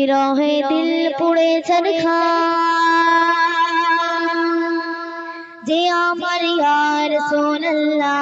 বিরহে দিল পুড়ে ছারখার যে আমার ইয়া রাসূলুল্লাহ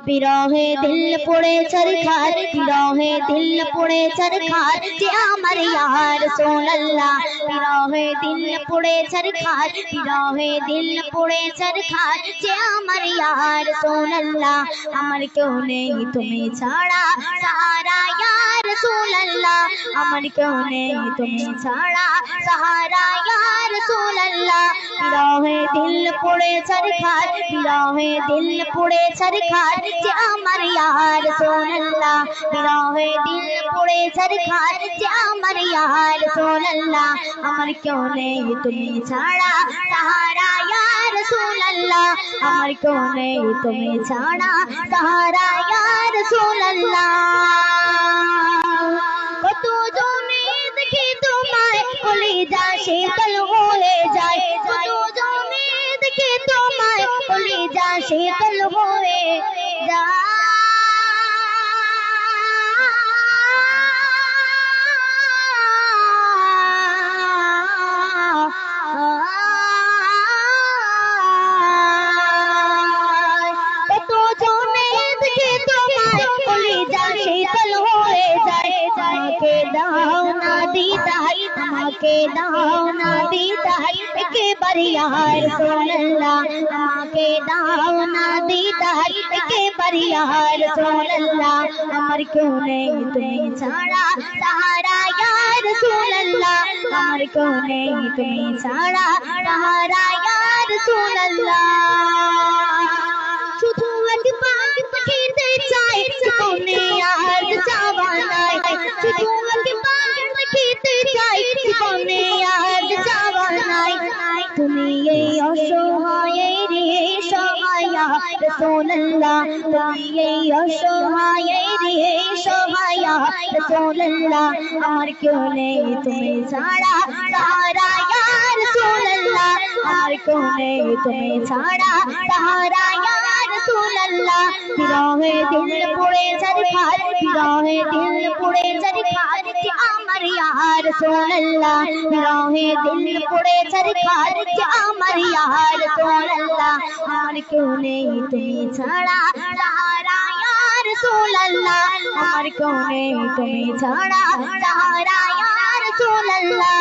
বিরহে দিল পুড়ে ছারখার বিরহে দিল পুড়ে ছারখার যে আমার ইয়া রাসূলুল্লাহ বিরহে দিল পুড়ে ছারখার বিরহে দিল পুড়ে ছারখার যে আমার ইয়া রাসূলুল্লাহ আমার কেউ নেই তুমি ছাড়া সাহারা ইয়া রাসূলুল্লাহ আমার কেউ নেই তুমি ছাড়া সাহারা ইয়া রাসূলুল্লাহ বিরহে দিল পুড়ে ছারখার বিরহে দিল পুড়ে ছারখার যে আমার ইয়া রাসূলুল্লাহ বিরহে দিল পুড়ে ছারখার যে আমার ইয়া রাসূলুল্লাহ আমার কেউ নেই তুমি ছাড়া সাহারা ইয়া রাসূলুল্লাহ আমার কেউ নেই তুমি ছাড়া সাহারা ইয়া রাসূলুল্লাহ কত জনে দেখি তোমায় কলিজা শীতল হয়ে যায় কত জনে দেখি তোমায় কলিজা শীতল হয়ে যায় কত জনে দেখি তোমায় কলিজা শীতল হয়ে যায় আমাকে দাও না দিদার আমাকে দাও না দিদার একবার ইয়া রাসূলুল্লাহ আমাকে দাও না দিদার একবার ইয়া রাসূলুল্লাহ আমার কেউ নেই তুমি ছাড়া সাহারা ইয়া রাসূলুল্লাহ আমার কেউ নেই তুমি ছাড়া সাহারা ইয়া রাসূলুল্লাহ শুধু একবার দেখিতে চাই জীবনে আর চাওয়া নাই শুধু একবার দেখিতে চাই জীবনে আর চাওয়া নাই তুমি এই অসহায়ের সহায় রাসূলুল্লাহ তুমি এই অসহায়ের সহায় রাসূলুল্লাহ আমার কেউ নেই তুমি ছাড়া সাহারা ইয়া রাসূলুল্লাহ আমার কেউ নেই তুমি ছাড়া সাহারা ইয়া রাসূলুল্লাহ বিরহে দিল পুড়ে ছারখার বিরহে দিল পুড়ে ছারখার যে আমার ইয়া রাসূলুল্লাহ বিরহে দিল পুড়ে ছারখার যে আমার ইয়া রাসূলুল্লাহ আমার কেউ নেই তুমি ছাড়া সাহারা ইয়া রাসূলুল্লাহ আমার কেউ নেই তুমি ছাড়া সাহারা ইয়া রাসূলুল্লাহ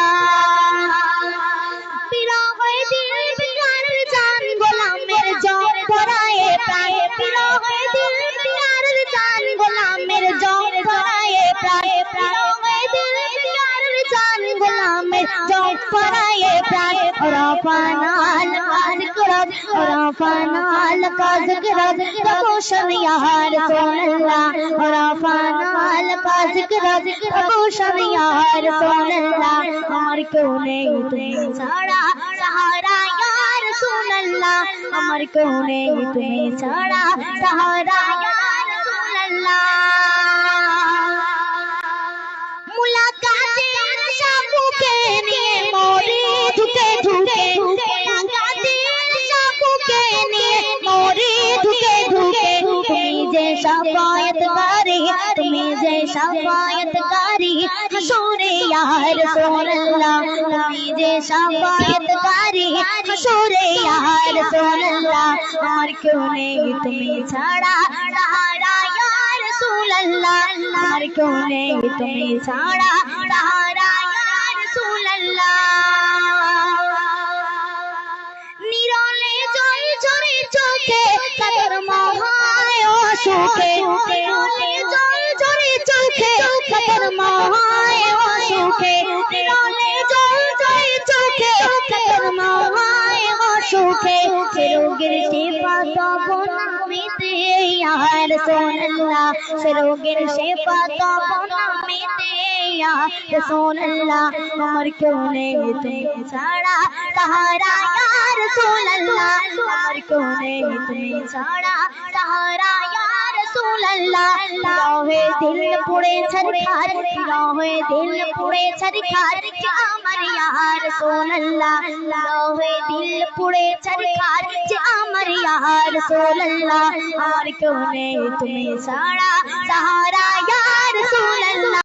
বিরহে দিল বিকার জান গোলামের জব পরায়ে প্রাণ বিরহে দিল বিকার জান গোলামের জব পরায়ে প্রাণ বিরহে দিল বিকার জান গোলামের জব পরায়ে প্রাণ রফানাল কাজ করত রফানাল কাজ করত রোশন ইয়া রাসূলুল্লাহ রফানাল কাজ করত রোশন ইয়া রাসূলুল্লাহ আমার কেউ নেই তুমি ছাড়া সাহারা ইয়া রাসূলুল্লাহ আমার কেউ নেই তুমি ছাড়া সাহারা ইয়া রাসূলুল্লাহ মুলাকাতের সাবুকে নিয়ে মরে ঢুকে ঢুকে মুলাকাতের সাবুকে নিয়ে মরে ঢুকে ঢুকে তুমি যে শাফায়াতকারী তুমি যে শাফায়াতকারী হাসরে ইয়া রাসূলুল্লাহ তুমি যে শাফায়াতকারী হাসরে ইয়া রাসূলুল্লাহ আমার কেউ নেই তুমি ছাড়া সাহারা ইয়া রাসূলুল্লাহ আমার কেউ নেই তুমি ছাড়া সাহারা ইয়া রাসূলুল্লাহ নিরলে জল ঝরে চোখে কাতর মহায় অসুখে নিরলে জল ঝরে চোখে কাতর মহায় অসুখে নিরলে জল ঝরে চোখে কাতর মহায় অসুখে রোগের শিফা তব নামেতে ইয়া রাসূলুল্লাহ রোগের শিফা তব নামেতে ইয়া রাসূলুল্লাহ আমার কেউ নেই তুমি ছাড়া সাহারা ইয়া রাসূলুল্লাহ আমার কেউ নেই তুমি ছাড়া সাহারা ইয়া রাসূলুল্লাহ বিরহে দিল পুড়ে ছারখার বিরহে দিল পুড়ে ছারখার যে আমার ইয়া রাসূলুল্লাহ বিরহে দিল পুড়ে ছারখার যে আমার ইয়া রাসূলুল্লাহ আমার কেউ নেই তুমি ছাড়া সাহারা ইয়া রাসূলুল্লাহ।